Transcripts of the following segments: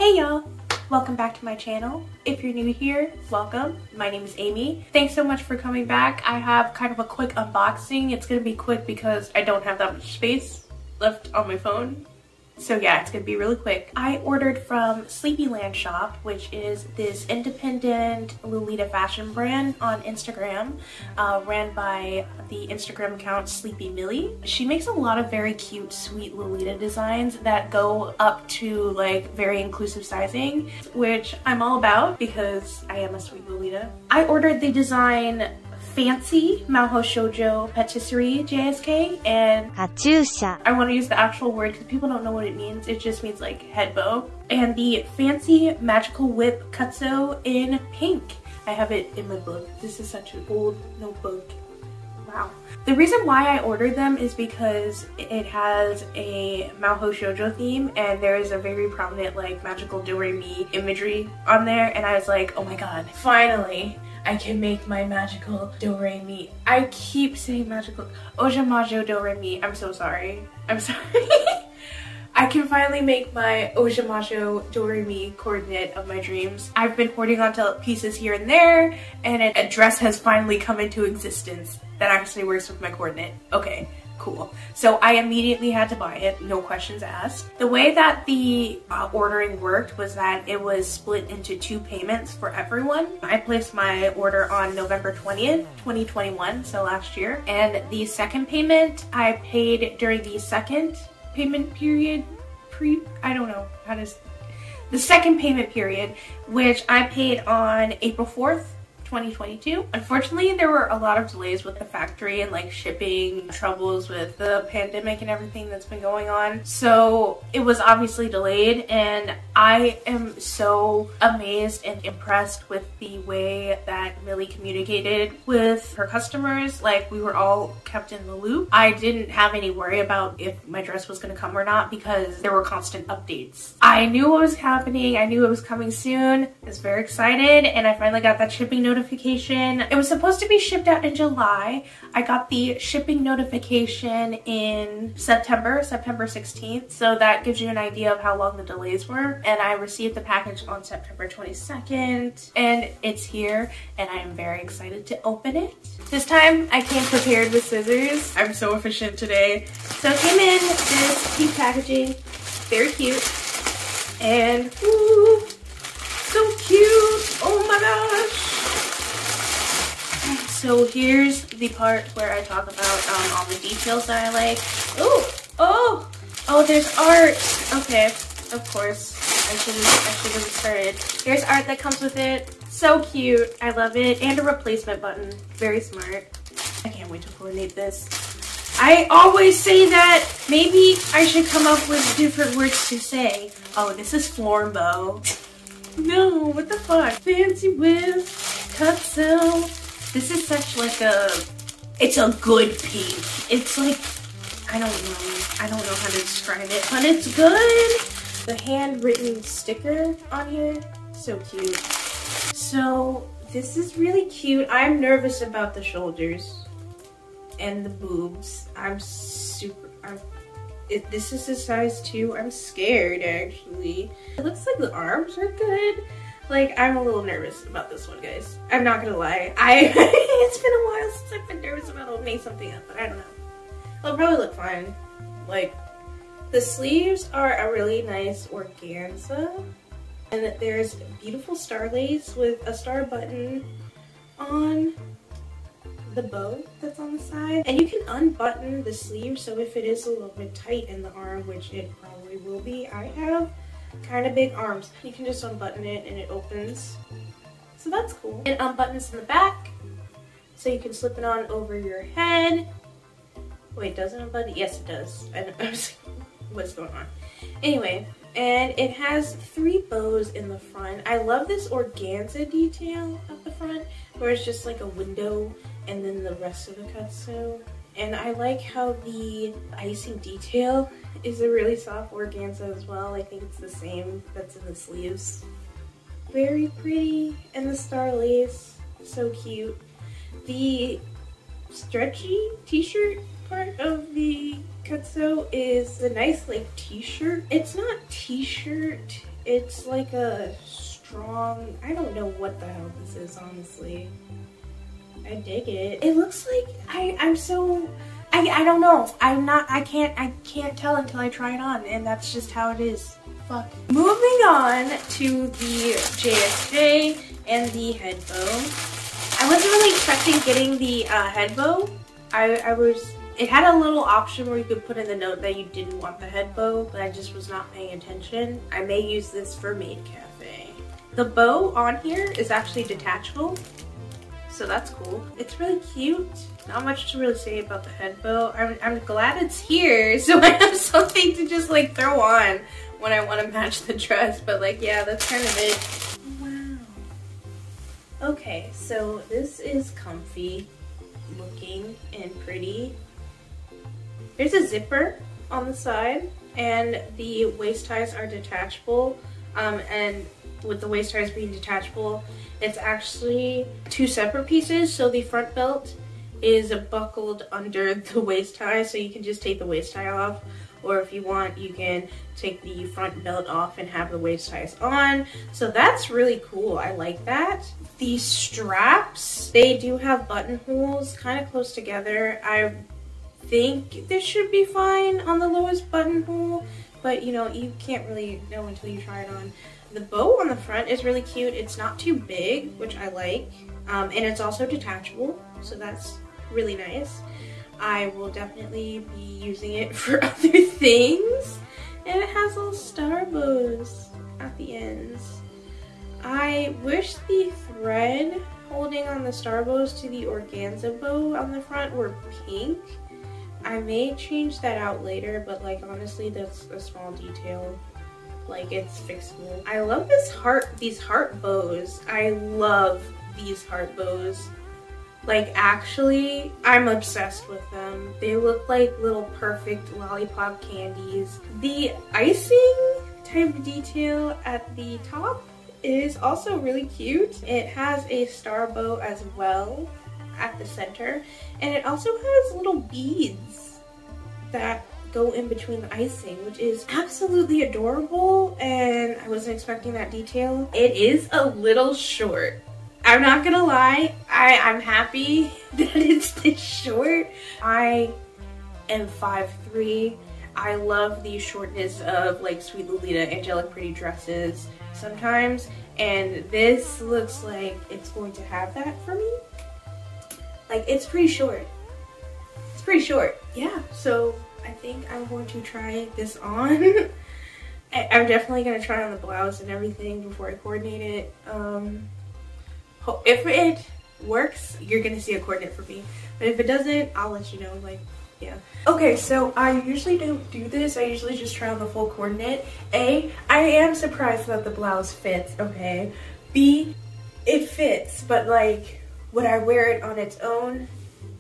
Hey y'all! Welcome back to my channel. If you're new here, welcome. My name is Amy. Thanks so much for coming back. I have kind of a quick unboxing. It's gonna be quick because I don't have that much space left on my phone. So yeah, it's gonna be really quick. I ordered from Sleepyland shop, which is this independent Lolita fashion brand on Instagram, ran by the Instagram account Sleepy Millie. She makes a lot of very cute, sweet Lolita designs that go up to like very inclusive sizing, which I'm all about because I am a sweet Lolita. I ordered the design Fancy Mahou Shoujo Patisserie JSK, and Katyusha. I want to use the actual word because people don't know what it means. It just means like head bow. And the Fancy Magical Whip Kutso in pink. I have it in my book. This is such an old notebook. Wow. The reason why I ordered them is because it has a Mahou Shoujo theme, and there is a very prominent like magical do-re-mi imagery on there, and I was like, oh my god, finally I can make my magical do-re-mi. I keep saying magical Ojamajo do-re-mi. I'm so sorry. I'm sorry. I can finally make my Ojamajo do-re-mi coordinate of my dreams. I've been hoarding onto pieces here and there, and a dress has finally come into existence that actually works with my coordinate. Okay, cool. So I immediately had to buy it, no questions asked. The way that the ordering worked was that it was split into 2 payments for everyone. I placed my order on November 20th, 2021, so last year. And the second payment I paid during the second payment period, the second payment period, which I paid on April 4th, 2022. Unfortunately, there were a lot of delays with the factory and like shipping troubles with the pandemic and everything that's been going on. So it was obviously delayed, and I am so amazed and impressed with the way that Millie communicated with her customers. Like, we were all kept in the loop. I didn't have any worry about if my dress was going to come or not because there were constant updates. I knew what was happening. I knew it was coming soon. I was very excited, and I finally got that shipping notification. It was supposed to be shipped out in July. I got the shipping notification in September 16th, so that gives you an idea of how long the delays were. And I received the package on September 22nd, and it's here, and I am very excited to open it. This time I came prepared with scissors. I'm so efficient today. So it came in this cute packaging, very cute, and ooh, so cute, oh my gosh. So here's the part where I talk about all the details that I like. Oh, there's art. Okay, of course. I should have started. There's art that comes with it. So cute. I love it. And a replacement button. Very smart. I can't wait to coordinate this. I always say that. Maybe I should come up with different words to say. Oh, this is Florbo. No, what the fuck? Fancy whip, Kutso. This is such like it's a good pink. It's like, I don't know how to describe it, but it's good. The handwritten sticker on here, so cute. So this is really cute. I'm nervous about the shoulders and the boobs. This is a size 2. I'm scared actually. It looks like the arms are good. Like, I'm a little nervous about this one, guys. I'm not gonna lie. It's been a while since I've been nervous about opening something up, but I don't know. It'll probably look fine. Like, the sleeves are a really nice organza. And there's beautiful star lace with a star button on the bow that's on the side. And you can unbutton the sleeve, so if it is a little bit tight in the arm, which it probably will be, I have kind of big arms. You can just unbutton it and it opens. So that's cool. It unbuttons in the back, so you can slip it on over your head. Wait, does it unbutton? Yes, it does. I was like, what's going on? Anyway, and it has 3 bows in the front. I love this organza detail at the front, where it's just like a window and then the rest of the kutso. And I like how the icing detail is a really soft organza as well. I think it's the same that's in the sleeves. Very pretty. And the star lace, so cute. The stretchy t-shirt part of the kutso is a nice like t-shirt. It's not t-shirt It's like a strong, I don't know what the hell this is, honestly. I dig it. It looks like I don't know. I can't tell until I try it on, and that's just how it is. Fuck. Moving on to the JSJ and the head bow. I wasn't really expecting getting the head bow. It had a little option where you could put in the note that you didn't want the head bow, but I just was not paying attention. I may use this for Maid Cafe. The bow on here is actually detachable, so that's cool. It's really cute. Not much to really say about the head bow. I'm glad it's here, so I have something to just like throw on when I want to match the dress, but like, yeah, that's kind of it. Wow. Okay, so this is comfy looking and pretty. There's a zipper on the side, and the waist ties are detachable, and with the waist ties being detachable, it's actually two separate pieces, so the front belt is buckled under the waist tie, so you can just take the waist tie off, or if you want, you can take the front belt off and have the waist ties on. So that's really cool. I like that. The straps, they do have buttonholes kind of close together. I think this should be fine on the lowest buttonhole, but you know, you can't really know until you try it on. The bow on the front is really cute. It's not too big, which I like, and it's also detachable, so that's really nice. I will definitely be using it for other things. And it has little star bows at the ends. I wish the thread holding on the star bows to the organza bow on the front were pink. I may change that out later, but like honestly, that's a small detail. Like, it's fixable. I love these heart bows. I love these heart bows. Like, actually, I'm obsessed with them. They look like little perfect lollipop candies. The icing type detail at the top is also really cute. It has a star bow as well at the center, and it also has little beads that go in between the icing, which is absolutely adorable, and I wasn't expecting that detail. It is a little short. I'm not gonna lie, I'm happy that it's this short. I am 5'3". I love the shortness of like Sweet Lolita angelic pretty dresses sometimes, and this looks like it's going to have that for me. Like, it's pretty short. It's pretty short. Yeah, so I think I'm going to try this on. I'm definitely gonna try on the blouse and everything before I coordinate it. If it works, you're gonna see a coordinate for me. But if it doesn't, I'll let you know, like, yeah. Okay, so I usually don't do this. I usually just try on the full coordinate. A, I am surprised that the blouse fits, okay? B, it fits, but like, would I wear it on its own?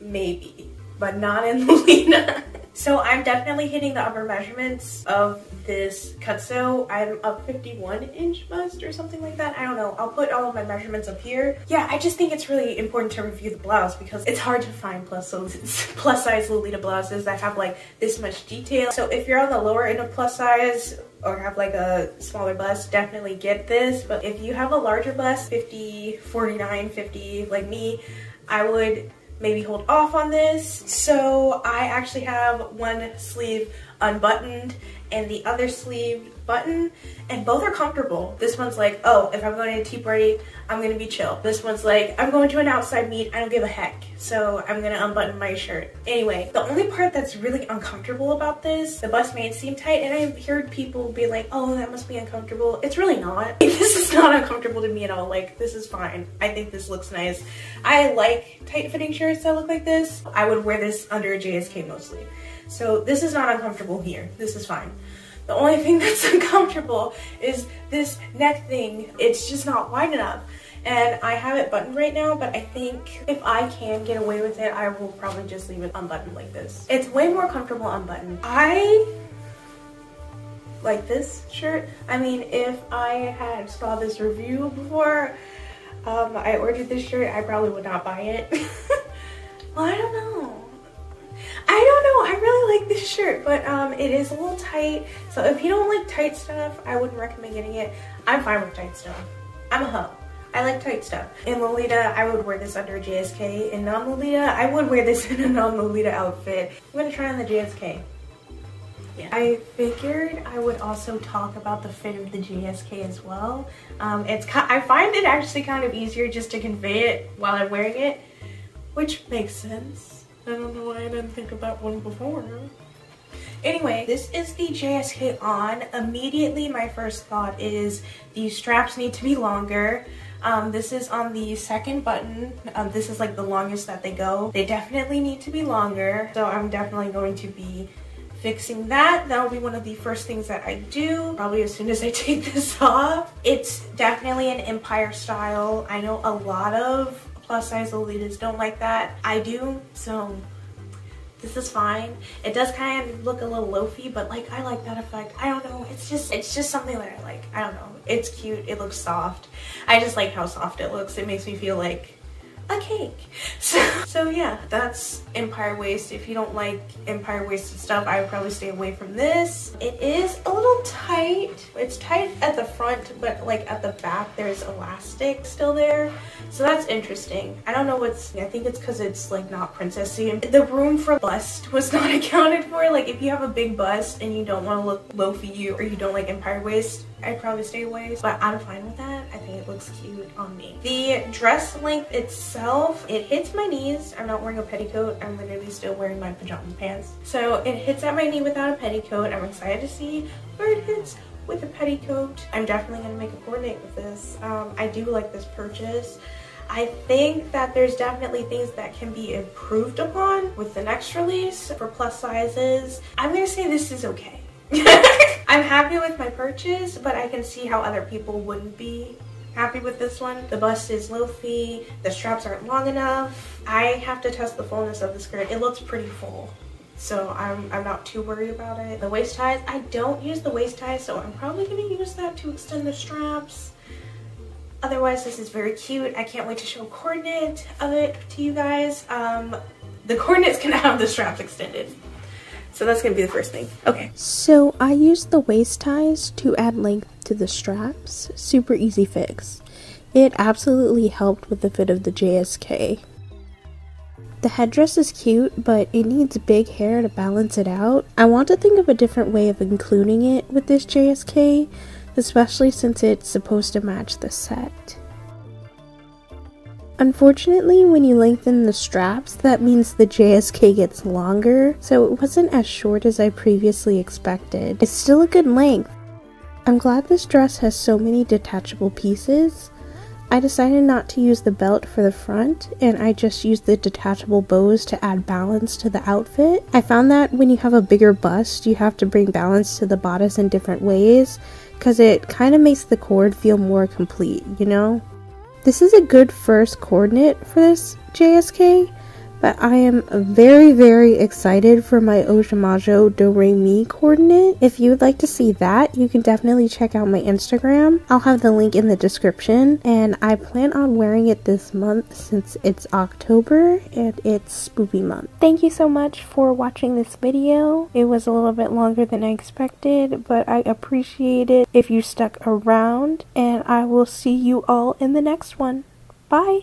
Maybe, but not in Lolita. So I'm definitely hitting the upper measurements of this cutsew. I'm a 51-inch bust or something like that. I don't know. I'll put all of my measurements up here. Yeah, I just think it's really important to review the blouse because it's hard to find plus size Lolita blouses that have like this much detail. So if you're on the lower end of plus size or have like a smaller bust, definitely get this. But if you have a larger bust, 50, 49, 50 like me, I would maybe hold off on this. So I actually have one sleeve unbuttoned and the other sleeve button, and both are comfortable. This one's like, oh, if I'm going to a tea party, I'm gonna be chill. This one's like, I'm going to an outside meet, I don't give a heck, so I'm gonna unbutton my shirt. Anyway, the only part that's really uncomfortable about this, the bust may seem tight, and I've heard people be like, oh, that must be uncomfortable. It's really not. This is not uncomfortable to me at all. Like, this is fine. I think this looks nice. I like tight fitting shirts that look like this. I would wear this under a JSK mostly. So this is not uncomfortable here. This is fine. The only thing that's uncomfortable is this neck thing. It's just not wide enough. And I have it buttoned right now, but I think if I can get away with it, I will probably just leave it unbuttoned like this. It's way more comfortable unbuttoned. I like this shirt. I mean, if I had saw this review before I ordered this shirt, I probably would not buy it. Well, I don't know. I don't know, I really like this shirt, but it is a little tight. So if you don't like tight stuff, I wouldn't recommend getting it. I'm fine with tight stuff. I'm a hoe. I like tight stuff. In Lolita, I would wear this under a JSK. In non-Lolita, I would wear this in a non-Lolita outfit. I'm gonna try on the JSK. Yeah. I figured I would also talk about the fit of the JSK as well. I find it actually kind of easier just to convey it while I'm wearing it, which makes sense. I don't know why I didn't think of that one before. Anyway, this is the JSK on. Immediately, my first thought is the straps need to be longer. This is on the second button. This is like the longest that they go. They definitely need to be longer, so I'm definitely going to be fixing that. That'll be one of the first things that I do, probably as soon as I take this off. It's definitely an Empire style. I know a lot of plus size Lolitas don't like that. I do, so this is fine. It does kind of look a little loafy, but like I like that effect. I don't know, it's just something that I like. I don't know, it's cute, it looks soft. I just like how soft it looks. It makes me feel like a cake. So yeah, that's Empire waist. If you don't like Empire waisted stuff, I would probably stay away from this. It is a little tight. It's tight at the front, but like at the back there's elastic still there, so that's interesting. I don't know I think it's because it's like not princessy. The room for bust was not accounted for. Like if you have a big bust and you don't want to look loafy or you don't like Empire waist, I'd probably stay away, but I'm fine with that. I think it looks cute on me. The dress length itself, it hits my knees. I'm not wearing a petticoat. I'm literally still wearing my pajama pants. So it hits at my knee without a petticoat. I'm excited to see where it hits with a petticoat. I'm definitely gonna make a coordinate with this. I do like this purchase. I think that there's definitely things that can be improved upon with the next release for plus sizes. I'm gonna say this is okay. I'm happy with my purchase, but I can see how other people wouldn't be happy with this one. The bust is loafy, the straps aren't long enough. I have to test the fullness of the skirt. It looks pretty full, so I'm not too worried about it. The waist ties, I don't use the waist ties, so I'm probably gonna use that to extend the straps. Otherwise, this is very cute. I can't wait to show a coordinate of it to you guys. The coordinate's gonna have the straps extended. So that's gonna be the first thing. Okay. So I used the waist ties to add length to the straps. Super easy fix. It absolutely helped with the fit of the JSK. The headdress is cute, but it needs big hair to balance it out. I want to think of a different way of including it with this JSK, especially since it's supposed to match the set. Unfortunately, when you lengthen the straps, that means the JSK gets longer, so it wasn't as short as I previously expected. It's still a good length. I'm glad this dress has so many detachable pieces. I decided not to use the belt for the front, and I just used the detachable bows to add balance to the outfit. I found that when you have a bigger bust, you have to bring balance to the bodice in different ways, because it kind of makes the cord feel more complete, you know? This is a good first coordinate for this JSK, but I am very, very excited for my Ojamajo Do Re Mi coordinate. If you would like to see that, you can definitely check out my Instagram. I'll have the link in the description, and I plan on wearing it this month since it's October and it's spoopy month. Thank you so much for watching this video. It was a little bit longer than I expected, but I appreciate it if you stuck around, and I will see you all in the next one. Bye!